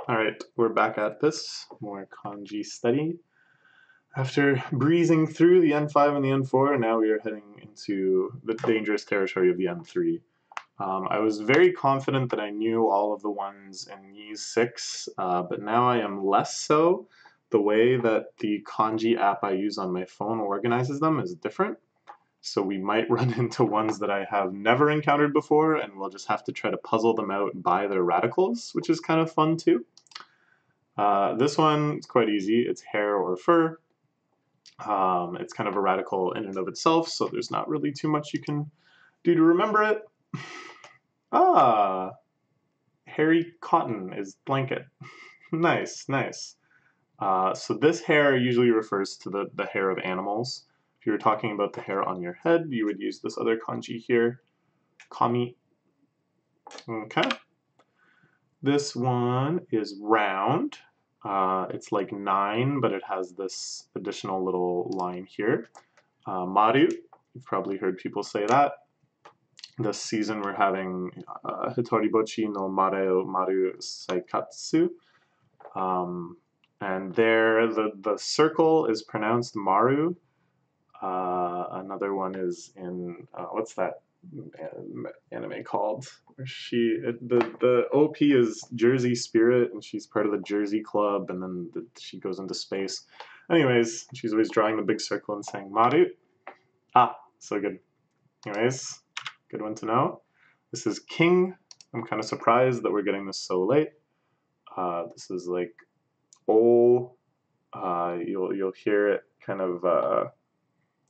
All right, we're back at this more kanji study. After breezing through the N5 and the N4, now we are heading into the dangerous territory of the N3. I was very confident that I knew all of the ones in these six, but now I am less so. The way that the kanji app I use on my phone organizes them is different. So we might run into ones that I have never encountered before, and we'll just have to try to puzzle them out by their radicals, which is kind of fun too. This one is quite easy. It's hair or fur. It's kind of a radical in and of itself, so there's not really too much you can do to remember it. Ah, hairy cotton is blanket. Nice, nice. So this hair usually refers to the hair of animals. If you were talking about the hair on your head, you would use this other kanji here, kami. Okay. This one is round. It's like 9, but it has this additional little line here. Maru, you've probably heard people say that. This season we're having Hitoribochi no Mareo Maru Saikatsu. And there the circle is pronounced Maru. Another one is in, what's that anime called? The OP is Jersey Spirit, and she's part of the Jersey Club, and then she goes into space. Anyways, she's always drawing the big circle and saying Maru. Ah, so good. Anyways, good one to know. This is King. I'm kind of surprised that we're getting this so late. This is like O. You'll hear it kind of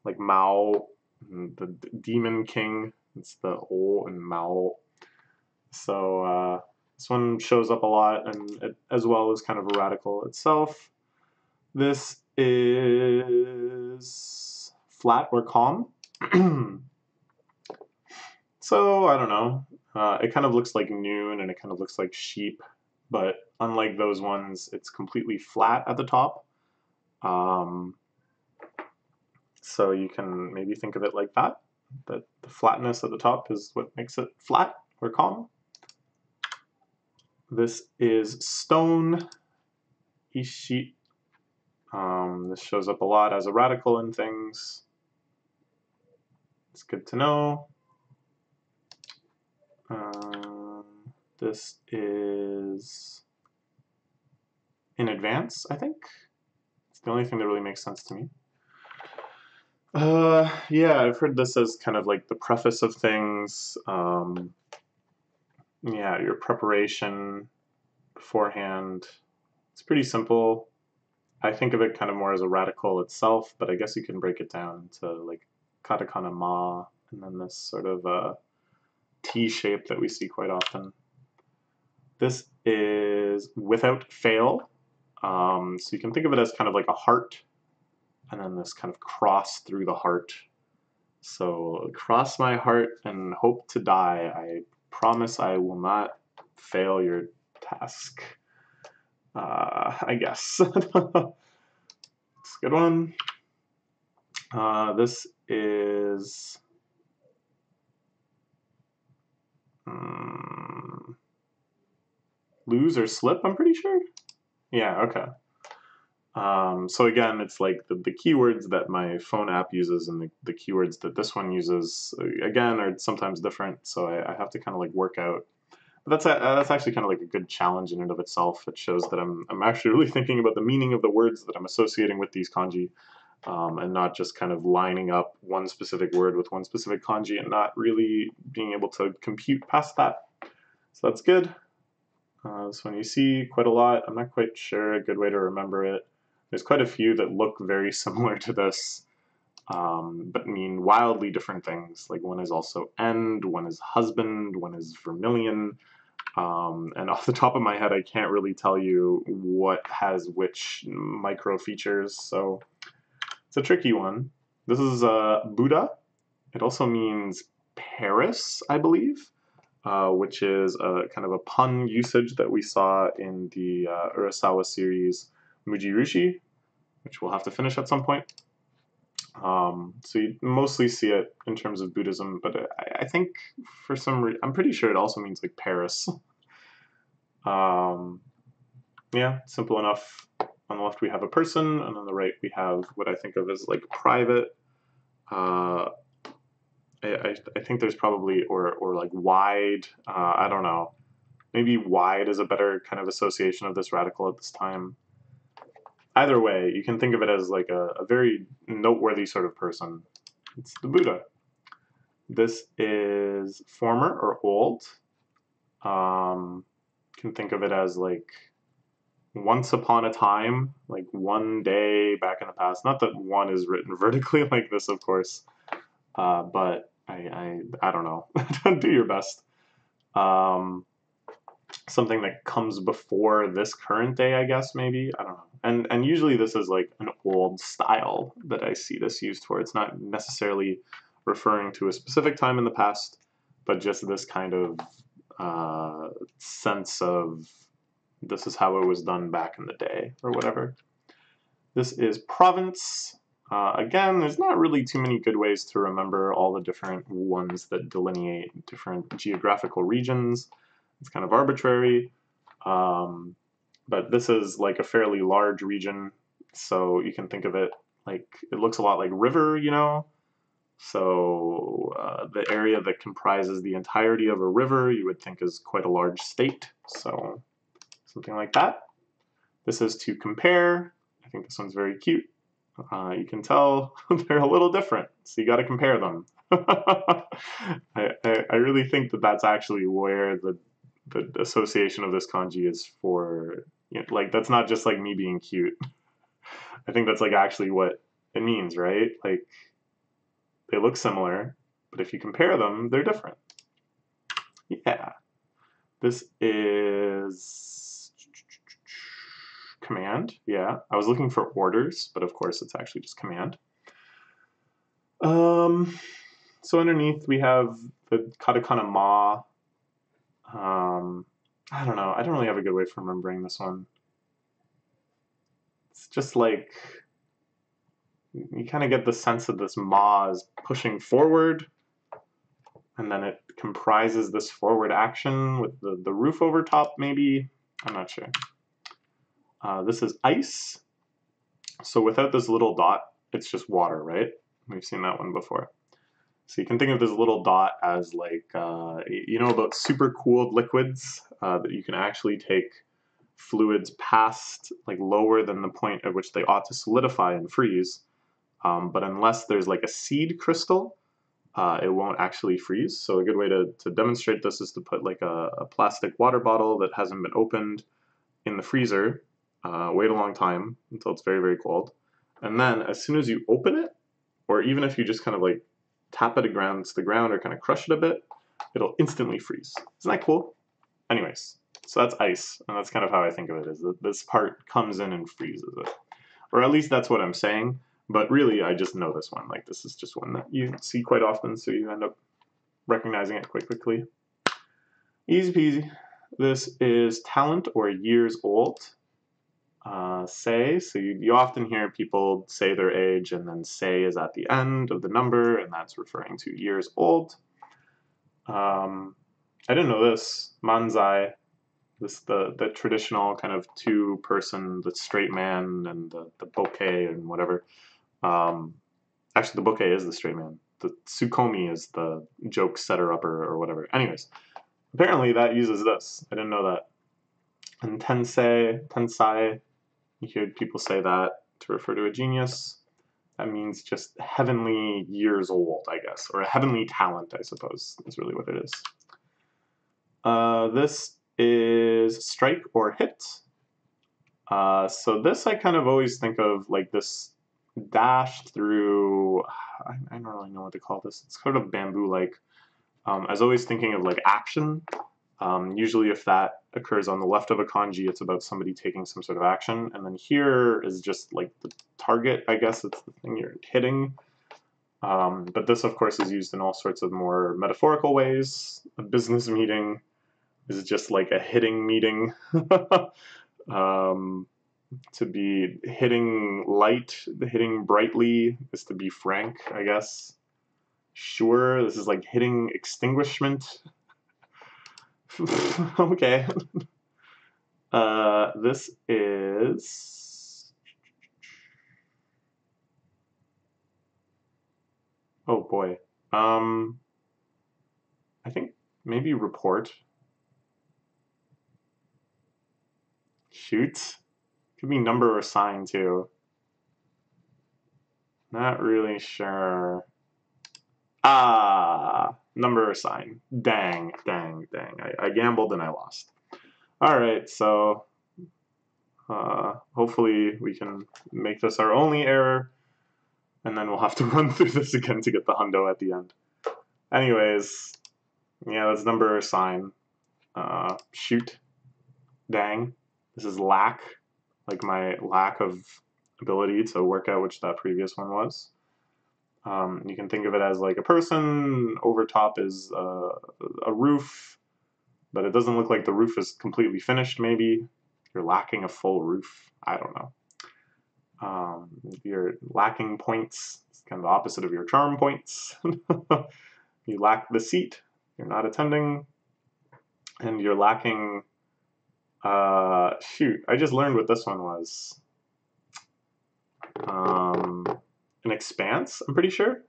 like Mao, the Demon King. It's the O and Mao. So this one shows up a lot, and it, as well as kind of a radical itself. This is flat or calm. So I don't know. It kind of looks like noon, and it kind of looks like sheep, but unlike those ones, it's completely flat at the top. So you can maybe think of it like that. That the flatness at the top is what makes it flat or calm. This is stone, ishi. This shows up a lot as a radical in things. It's good to know. This is in advance, I think. It's the only thing that really makes sense to me. Yeah, I've heard this as kind of like the preface of things. Yeah, your preparation beforehand. It's pretty simple. I think of it kind of more as a radical itself, but I guess you can break it down to like katakana ma, and then this sort of T shape that we see quite often. This is without fail. So you can think of it as kind of like a heart, and then this kind of cross through the heart. So cross my heart and hope to die. I promise I will not fail your task. I guess. It's a good one. This is lose or slip, I'm pretty sure. Yeah, okay. So again, it's like the keywords that my phone app uses and the keywords that this one uses, again, are sometimes different, so I have to kind of like work out. But that's actually kind of like a good challenge in and of itself. It shows that I'm actually really thinking about the meaning of the words that I'm associating with these kanji, and not just kind of lining up one specific word with one specific kanji and not really being able to compute past that. So that's good. This one you see quite a lot. I'm not quite sure a good way to remember it. There's quite a few that look very similar to this, but mean wildly different things. Like one is also end, one is husband, one is vermilion. And off the top of my head, I can't really tell you what has which micro features, so it's a tricky one. This is Buddha. It also means Paris, I believe, which is a kind of a pun usage that we saw in the Urasawa series Mujirushi, which we'll have to finish at some point. So you mostly see it in terms of Buddhism, but I think for some reason, I'm pretty sure it also means like Paris. Yeah, simple enough. On the left we have a person, and on the right we have what I think of as like private. I think there's probably, or like wide, I don't know. Maybe wide is a better kind of association of this radical at this time. Either way, you can think of it as like a very noteworthy sort of person. It's the Buddha. This is former or old. Can think of it as like once upon a time, like one day back in the past. Not that one is written vertically like this, of course, but I don't know. Do your best. Something that comes before this current day, I guess, maybe. I don't know. And usually this is like an old style that I see this used for. It's not necessarily referring to a specific time in the past, but just this kind of sense of this is how it was done back in the day or whatever. This is province. Again, there's not really too many good ways to remember all the different ones that delineate different geographical regions. It's kind of arbitrary, but this is like a fairly large region, so you can think of it like, it looks a lot like river, you know? So the area that comprises the entirety of a river you would think is quite a large state, so something like that. This is to compare. I think this one's very cute. You can tell they're a little different, so you got to compare them. I really think that that's actually where the association of this kanji is for, you know, like that's not just like me being cute. I think that's like actually what it means, right? Like they look similar, but if you compare them, they're different. Yeah. This is command. Yeah, I was looking for orders, but of course it's actually just command. So underneath we have the katakana ma. I don't know. I don't really have a good way for remembering this one. It's just like you kind of get the sense that this ma is pushing forward, and then it comprises this forward action with the roof over top, maybe. I'm not sure. This is ice. So without this little dot, it's just water, right? We've seen that one before. So you can think of this little dot as like, you know about super cooled liquids, that you can actually take fluids past, like lower than the point at which they ought to solidify and freeze. But unless there's like a seed crystal, it won't actually freeze. So a good way to demonstrate this is to put like a plastic water bottle that hasn't been opened in the freezer, wait a long time until it's very, very cold. And then as soon as you open it, or even if you just kind of like tap it against the ground or kind of crush it a bit, it'll instantly freeze. Isn't that cool? Anyways, so that's ice, and that's kind of how I think of it, is that this part comes in and freezes it. Or at least that's what I'm saying, but really I just know this one. Like this is just one that you see quite often, so you end up recognizing it quite quickly. Easy peasy. This is talent or years old. Say, so you often hear people say their age and then say is at the end of the number, and that's referring to years old. I didn't know this. Manzai, this the traditional kind of two-person, the straight man and the bouquet and whatever. Actually, the bouquet is the straight man. The tsukomi is the joke setter-upper or whatever. Anyways, apparently that uses this. I didn't know that. And tensai, you hear people say that to refer to a genius. That means just heavenly years old, I guess, or a heavenly talent, I suppose, is really what it is. This is strike or hit. So this I kind of always think of like this dashed through, I don't really know what to call this. It's sort of bamboo-like. I was always thinking of like action. Usually if that occurs on the left of a kanji, it's about somebody taking some sort of action. And then here is just like the target, I guess. It's the thing you're hitting. But this, of course, is used in all sorts of more metaphorical ways. A business meeting is just like a hitting meeting. To be hitting light, hitting brightly is to be frank, I guess. Sure, this is like hitting extinguishment. Okay. This is... Oh boy. I think maybe report. Shoot. Could be number or sign too. Not really sure. Ah, number or sign. Dang. I gambled and I lost. All right, so hopefully we can make this our only error, and then we'll have to run through this again to get the hundo at the end. Anyways, yeah, that's number or sign. Shoot. Dang. This is lack, like my lack of ability to work out which that previous one was. You can think of it as like a person, over top is a roof, but it doesn't look like the roof is completely finished maybe. You're lacking a full roof. I don't know. You're lacking points. It's kind of the opposite of your charm points. You lack the seat. You're not attending. And you're lacking... shoot, I just learned what this one was. An expanse, I'm pretty sure.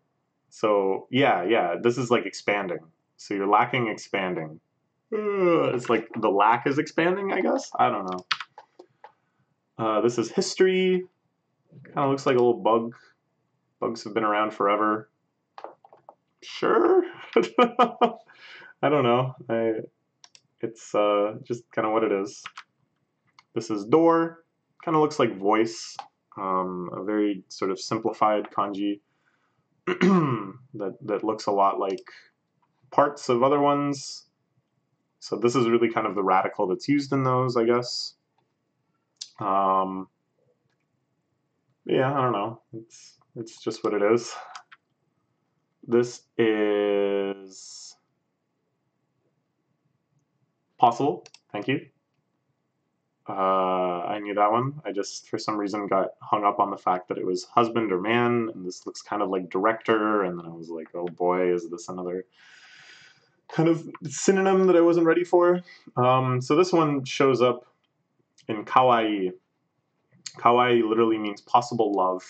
So yeah, this is like expanding. So you're lacking expanding. It's like the lack is expanding, I guess. I don't know. This is history. Kind of looks like a little bug. Bugs have been around forever. Sure. I don't know. It's just kind of what it is. This is door. Kind of looks like voice. A very sort of simplified kanji that looks a lot like parts of other ones. So this is really kind of the radical that's used in those, I guess. Yeah, I don't know. It's just what it is. This is possible. Thank you. I knew that one. I just, for some reason, got hung up on the fact that it was husband or man, and this looks kind of like director, and then I was like, oh boy, is this another kind of synonym that I wasn't ready for? So this one shows up in kawaii. Kawaii literally means possible love.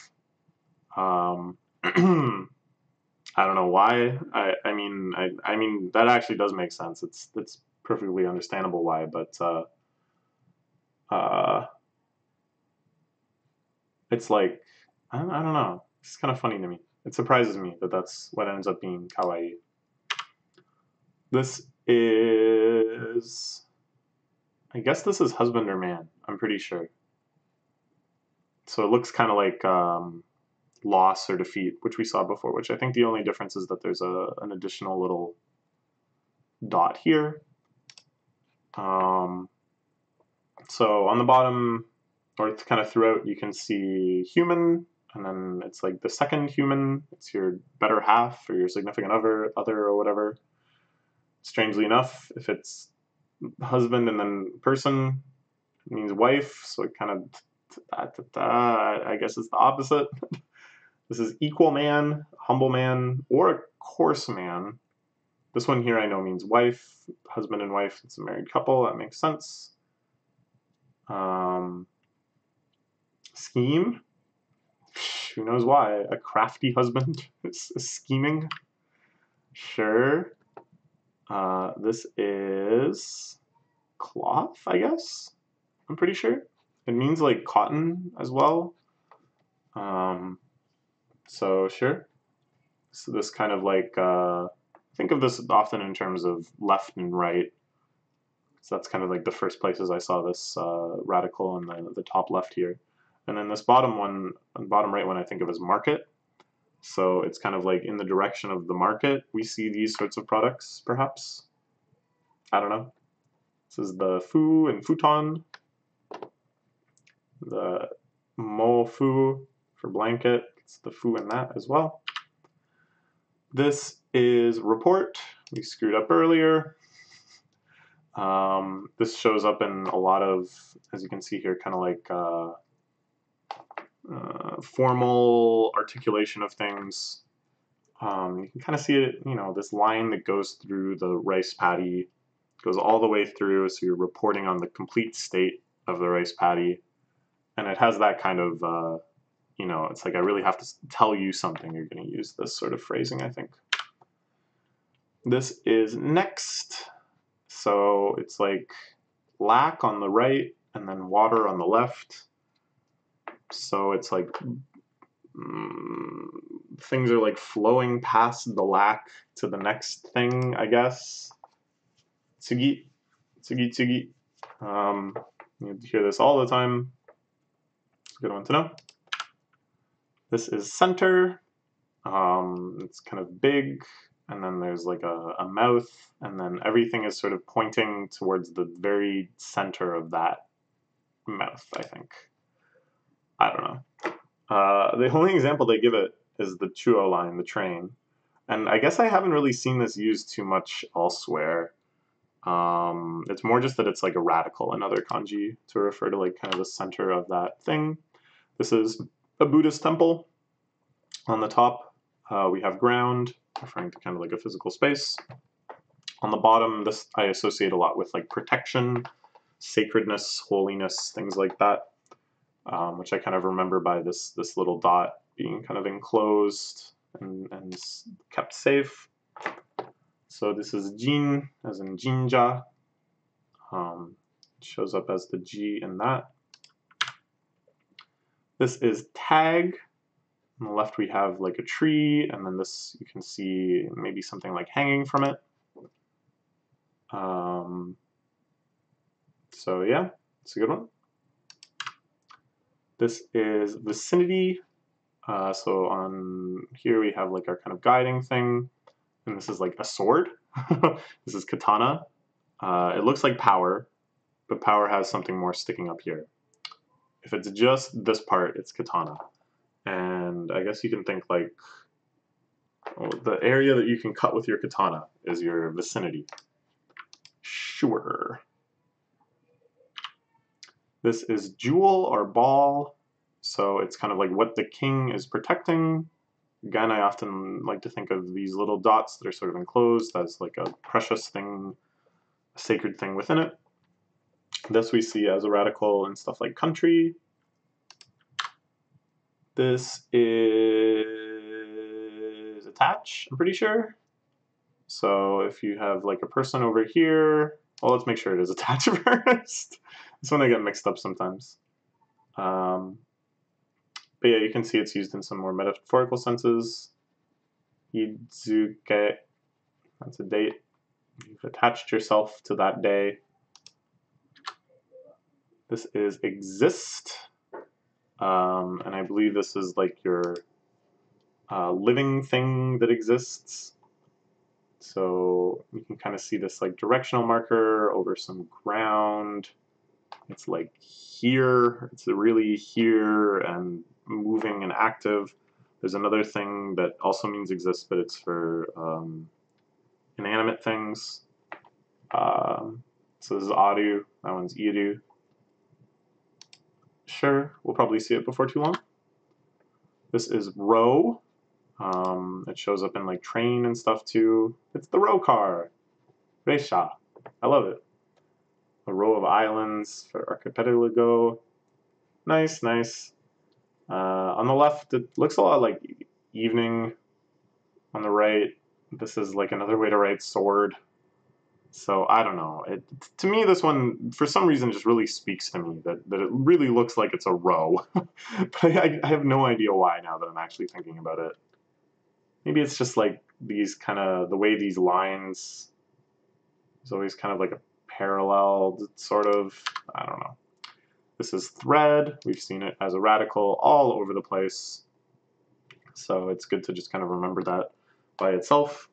I don't know why. I mean that actually does make sense. It's perfectly understandable why, but it's like I don't know. It's kind of funny to me. It surprises me that that's what ends up being kawaii. This is, I guess this is husband or man. I'm pretty sure. So it looks kind of like loss or defeat, which we saw before, which I think the only difference is that there's an additional little dot here. So on the bottom, or kind of throughout, you can see human, and then it's like the second human. It's your better half or your significant other or whatever. Strangely enough, if it's husband and then person, it means wife, so it kind of, I guess it's the opposite. This is equal man, humble man, or a coarse man. This one here I know means wife, husband and wife. It's a married couple. That makes sense. Scheme. Who knows why? A crafty husband is scheming. Sure. This is cloth, I guess. I'm pretty sure. It means like cotton as well. So sure. So this kind of like, think of this often in terms of left and right. So that's kind of like the first places I saw this radical in the top left here. And then this bottom one, bottom right one, I think of as market. So it's kind of like in the direction of the market, we see these sorts of products, perhaps. I don't know. This is the fu and futon. The mo fu for blanket. It's the fu in that as well. This is report. We screwed up earlier. This shows up in a lot of, as you can see here, kind of like formal articulation of things. You can kind of see it, you know, this line that goes through the rice paddy, goes all the way through, so you're reporting on the complete state of the rice paddy. And it has that kind of, you know, it's like I really have to tell you something. You're going to use this sort of phrasing, I think. This is next. So it's like lack on the right and then water on the left. So it's like things are like flowing past the lack to the next thing, I guess. Tsugi, tsugi, tsugi. You hear this all the time. It's a good one to know. This is center. It's kind of big, and then there's like a mouth, and then everything is sort of pointing towards the very center of that mouth, I think. I don't know. The only example they give it is the Chuo line, the train. And I guess I haven't really seen this used too much elsewhere. It's more just that it's like a radical, another kanji to refer to like kind of the center of that thing. This is a Buddhist temple. On the top, we have ground, referring to kind of like a physical space. On the bottom, this I associate a lot with like protection, sacredness, holiness, things like that, which I kind of remember by this little dot being kind of enclosed and kept safe. So this is Jin, as in Jinja. It shows up as the G in that. This is tag. On the left we have like a tree, and then this you can see maybe something like hanging from it. So yeah, it's a good one. This is vicinity. So on here we have like our kind of guiding thing, and this is like a sword. This is katana. It looks like power, but power has something more sticking up here. If it's just this part, it's katana. And I guess you can think like, oh, the area that you can cut with your katana is your vicinity. Sure. This is jewel or ball. So it's kind of like what the king is protecting. Again, I often like to think of these little dots that are sort of enclosed as like a precious thing, a sacred thing within it. This we see as a radical in stuff like country. This is attach, I'm pretty sure. So if you have like a person over here, well, let's make sure it is attached first. This one I get mixed up sometimes. But yeah, you can see it's used in some more metaphorical senses. Izuke, that's a date. You've attached yourself to that day. This is exist. And I believe this is like your living thing that exists. So you can kind of see this like directional marker over some ground. It's like here, it's really here and moving and active. There's another thing that also means exist, but it's for inanimate things. So this is Adu, that one's Iru. Sure, we'll probably see it before too long. This is row. It shows up in like train and stuff too. It's the row car. Reisha. I love it. A row of islands for archipelago. Nice, nice. On the left, it looks a lot like evening. On the right, this is like another way to write sword. So I don't know. To me, this one, for some reason, just really speaks to me that it really looks like it's a row. But I have no idea why now that I'm actually thinking about it. Maybe it's just like these kind of, the way these lines is always kind of like a parallel sort of, I don't know. This is thread. We've seen it as a radical all over the place. So it's good to just kind of remember that by itself.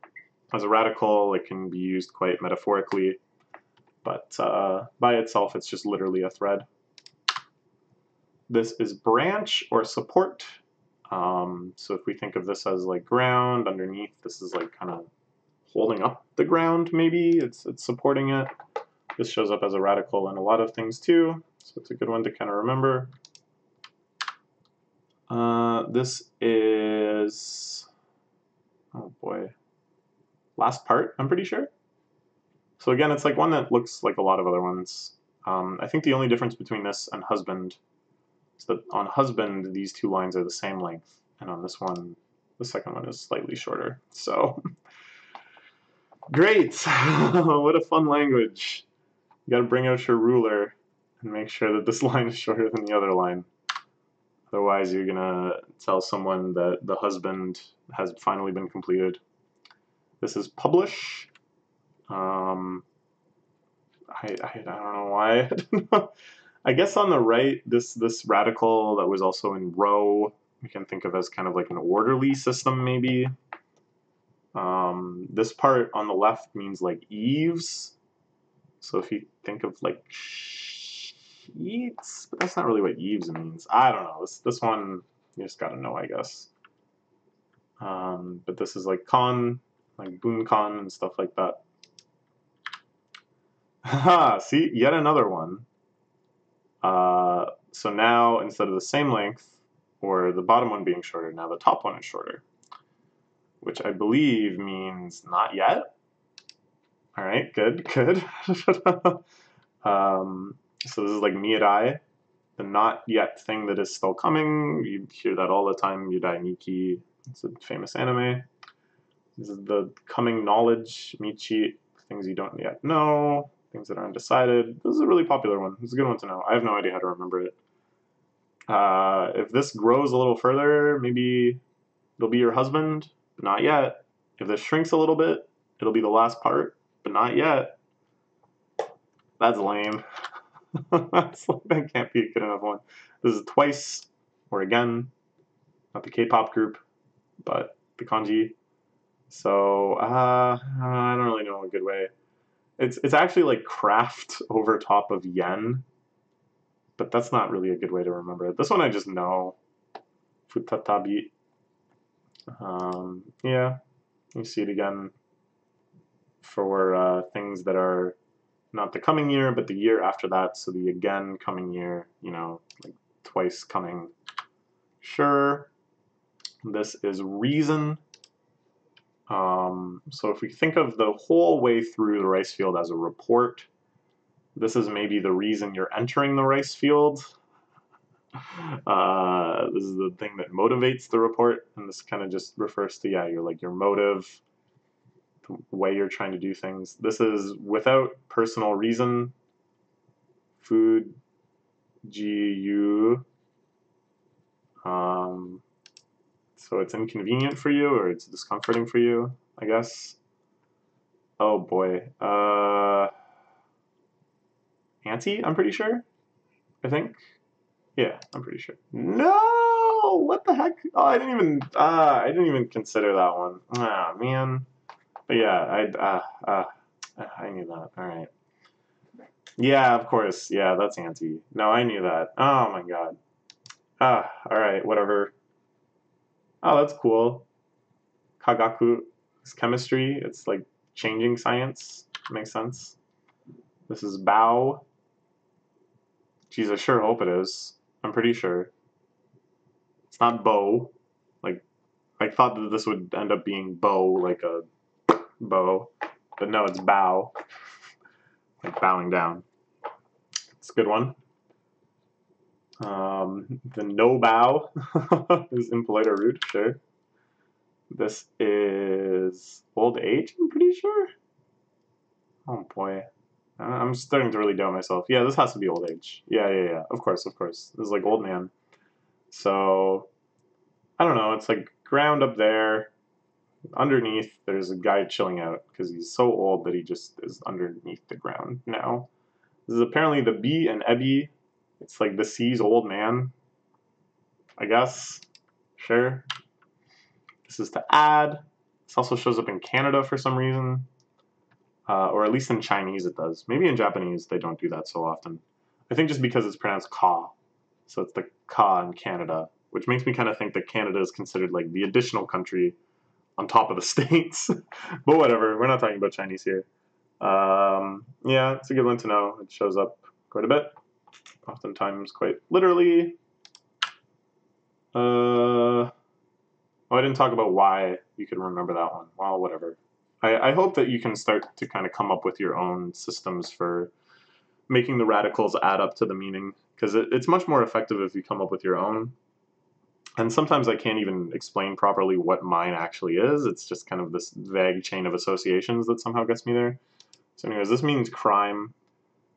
As a radical, it can be used quite metaphorically, but by itself, it's just literally a thread. This is branch or support. So if we think of this as like ground underneath, this is like kind of holding up the ground, maybe. It's supporting it. This shows up as a radical in a lot of things too, so it's a good one to kind of remember. This is, oh boy, last part, I'm pretty sure. So again, it's like one that looks like a lot of other ones. I think the only difference between this and husband is that on husband, these two lines are the same length, and on this one, the second one is slightly shorter. So, great! What a fun language. You gotta bring out your ruler and make sure that this line is shorter than the other line. Otherwise, you're gonna tell someone that the husband has finally been completed. This is publish. I don't know why. I guess on the right, this radical that was also in row, we can think of as kind of like an orderly system, maybe. This part on the left means like eaves. So if you think of like sheets, but that's not really what eaves means. I don't know. This one you just gotta know, I guess. But this is like con, like boon con and stuff like that. Haha, see, yet another one. So now instead of the same length, or the bottom one being shorter, now the top one is shorter, which I believe means not yet. All right, good, good. So this is like miedai, the not yet thing that is still coming. You hear that all the time, Miedai Nikki. It's a famous anime. This is the coming knowledge, michi, things you don't yet know, things that are undecided. This is a really popular one. It's a good one to know. I have no idea how to remember it. If this grows a little further, maybe it'll be your husband, but not yet. If this shrinks a little bit, it'll be the last part, but not yet. That's lame. That can't be a good enough one. This is twice, or again, not the K-pop group, but the kanji. So I don't really know a good way. It's actually like craft over top of yen, but that's not really a good way to remember it. This one I just know. Futatabi. Yeah, you see it again for things that are not the coming year, but the year after that. So the again coming year, you know, like twice coming. Sure. This is reason. So if we think of the whole way through the rice field as a report, this is maybe the reason you're entering the rice field. This is the thing that motivates the report, and this kind of just refers to, yeah, your motive, the way you're trying to do things. This is without personal reason. Food, GU. So it's inconvenient for you, or it's discomforting for you, I guess. Oh boy. Auntie, I'm pretty sure. I think. Yeah, I'm pretty sure. No, what the heck? Oh, I didn't even consider that one. Ah, man. But yeah, I knew that. All right. Yeah, of course. Yeah, that's Auntie. No, I knew that. Oh my god. All right, whatever. Oh, that's cool. Kagaku is chemistry. It's like changing science. Makes sense. This is Bao. Geez, I sure hope it is. I'm pretty sure. It's not bow. Like, I thought that this would end up being bow, like a bow. But no, it's bow. Like bowing down. It's a good one. The no bow is impolite or rude, sure. This is old age, I'm pretty sure. Oh boy. I'm starting to really doubt myself. Yeah, this has to be old age. Yeah. Of course. This is like old man. So, I don't know. It's like ground up there. Underneath, there's a guy chilling out because he's so old that he just is underneath the ground now. This is apparently the B and Ebi. It's like the C's old man, I guess. Sure. This is to add. This also shows up in Canada for some reason. Or at least in Chinese it does. Maybe in Japanese they don't do that so often. I think just because it's pronounced ka. So it's the ka in Canada, which makes me kind of think that Canada is considered like the additional country on top of the States. But whatever, we're not talking about Chinese here. Yeah, it's a good one to know. It shows up quite a bit, oftentimes quite literally. Oh, I didn't talk about why you could remember that one. Well, whatever. I hope that you can start to kind of come up with your own systems for making the radicals add up to the meaning, because it's much more effective if you come up with your own. And sometimes I can't even explain properly what mine actually is. It's just kind of this vague chain of associations that somehow gets me there. So anyways, this means crime.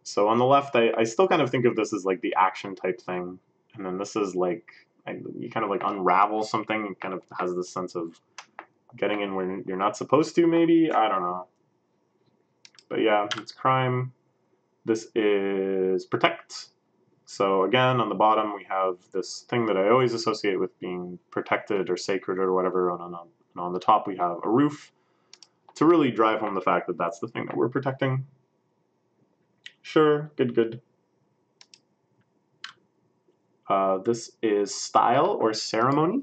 So on the left, I still kind of think of this as like the action type thing. And then this is like, you kind of like unravel something. It kind of has this sense of getting in where you're not supposed to, maybe? I don't know. But yeah, it's crime. This is protect. So again, on the bottom, we have this thing that I always associate with being protected or sacred or whatever. And on the top, we have a roof to really drive home the fact that that's the thing that we're protecting. Sure, good, good. This is style or ceremony.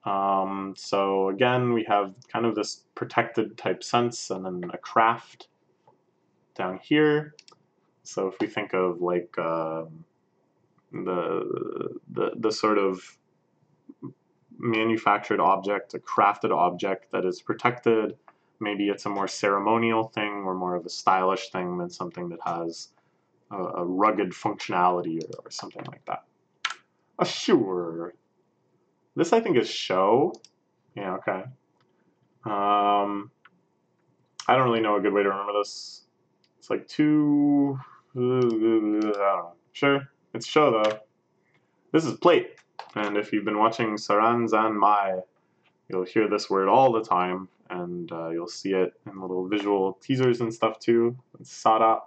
So again, we have kind of this protected type sense, and then a craft down here. So if we think of like the sort of manufactured object, a crafted object that is protected, maybe it's a more ceremonial thing or more of a stylish thing than something that has a rugged functionality or something like that. Sure. This I think is show. Yeah, okay. I don't really know a good way to remember this. It's like two, I don't know. Sure, it's show though. This is plate. And if you've been watching Saran Zan Mai, you'll hear this word all the time, and you'll see it in little visual teasers and stuff too. It's Sara.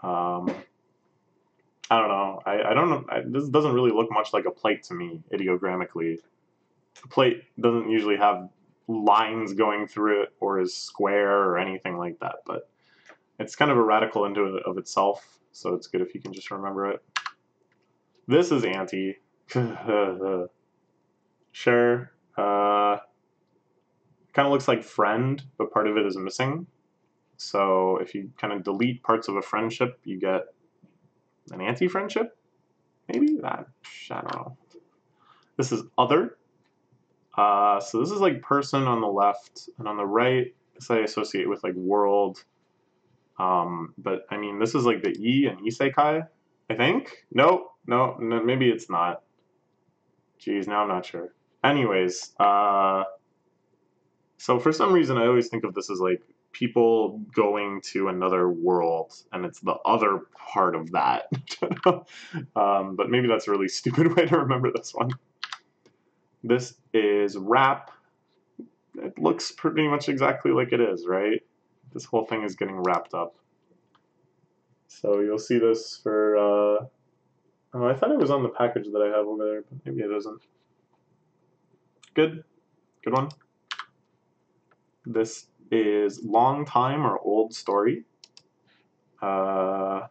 I don't know. I don't know. This doesn't really look much like a plate to me, ideogrammatically. A plate doesn't usually have lines going through it or is square or anything like that, but it's kind of a radical into it of itself, so it's good if you can just remember it. This is anti. Sure. Kind of looks like friend, but part of it is missing. So if you kind of delete parts of a friendship, you get an anti-friendship? Maybe? I don't know. This is other. So this is like person on the left, and on the right, this I associate with like world. But I mean, this is like the E in isekai, I think? No, maybe it's not. Geez, now I'm not sure. Anyways, so for some reason I always think of this as like people going to another world, and it's the other part of that. But maybe that's a really stupid way to remember this one. This is wrap. It looks pretty much exactly like it is, right? This whole thing is getting wrapped up. So you'll see this for, oh, I thought it was on the package that I have over there, but maybe it isn't. Good. Good one. This is long time or old story. I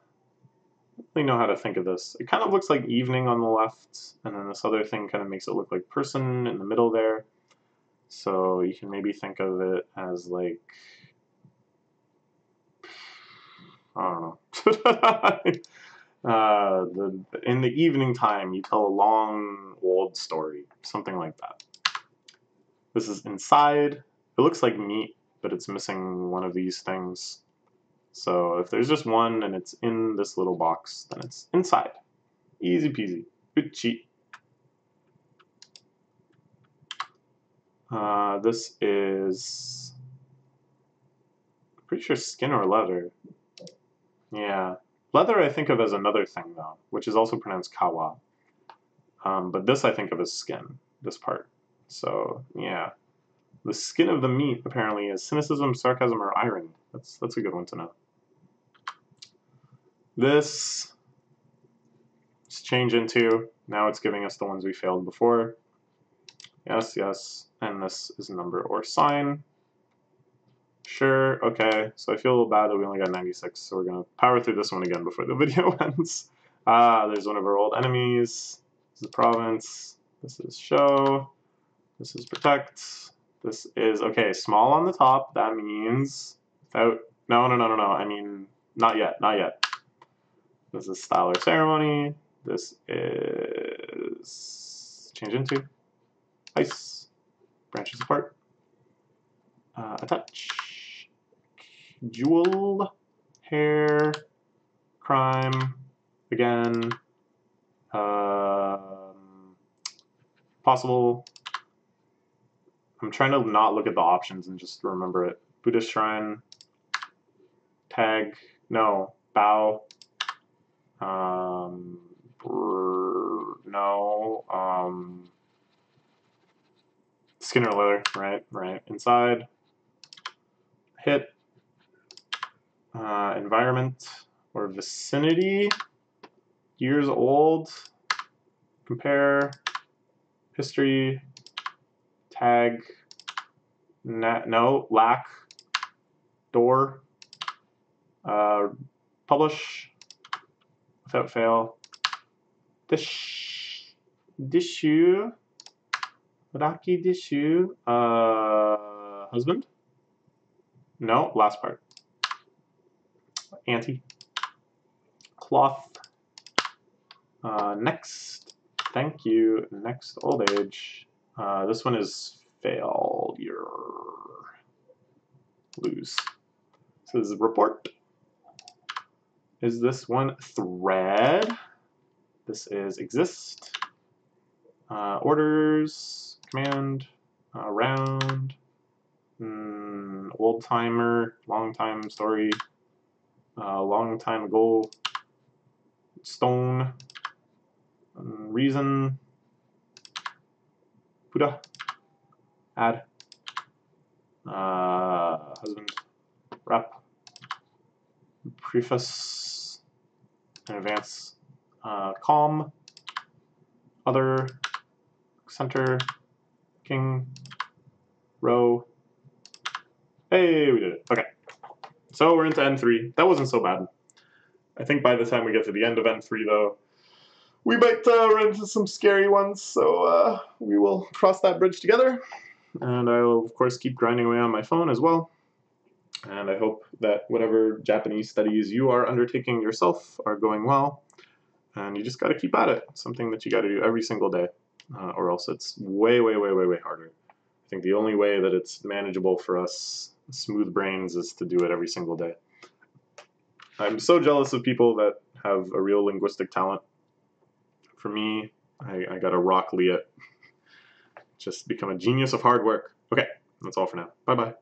don't really know how to think of this. It kind of looks like evening on the left, and then this other thing kind of makes it look like person in the middle there. So you can maybe think of it as like, I don't know. In the evening time, you tell a long old story, something like that. This is inside. It looks like meat, but it's missing one of these things. So if there's just one and it's in this little box, then it's inside. Easy peasy. Uchi. This is, I'm pretty sure skin or leather. Yeah. Leather I think of as another thing though, which is also pronounced kawa. But this I think of as skin, this part. So yeah. The skin of the meat apparently is cynicism, sarcasm, or irony. That's a good one to know. This is change into. Now it's giving us the ones we failed before. Yes, yes. And this is number or sign. Sure, okay. So I feel a little bad that we only got 96, so we're going to power through this one again before the video ends. There's one of our old enemies. This is province. This is show. This is protect. This is, okay, small on the top. That means without, no. I mean, not yet. This is style or ceremony. This is change into. Ice. Branches apart. Attach. Jewel. Hair. crime, again, possible. I'm trying to not look at the options and just remember it. Buddhist shrine, tag, no, bow, no, Skinner leather, right, inside, hit, environment or vicinity, years old, compare, history, tag, no, lack, door, publish, without fail, dishu, Raki dishu, husband, no, last part, auntie, cloth, next, thank you, next old age, this one is failure, lose. This is report. Is this one thread? This is exist. Orders, command, round, old timer, long time story, long time ago, stone, reason, Buddha, add, husband, rep, preface, in advance, calm, other, center, king, row. Hey, we did it. Okay. So we're into N3. That wasn't so bad. I think by the time we get to the end of N3, though, we might run into some scary ones. So we will cross that bridge together. And I will, of course, keep grinding away on my phone as well. And I hope that whatever Japanese studies you are undertaking yourself are going well. And you just got to keep at it. It's something that you got to do every single day, or else it's way, way, way, way, way harder. I think the only way that it's manageable for us smooth brains is to do it every single day. I'm so jealous of people that have a real linguistic talent. For me, I got to rock Liat. Just become a genius of hard work. Okay, that's all for now. Bye-bye.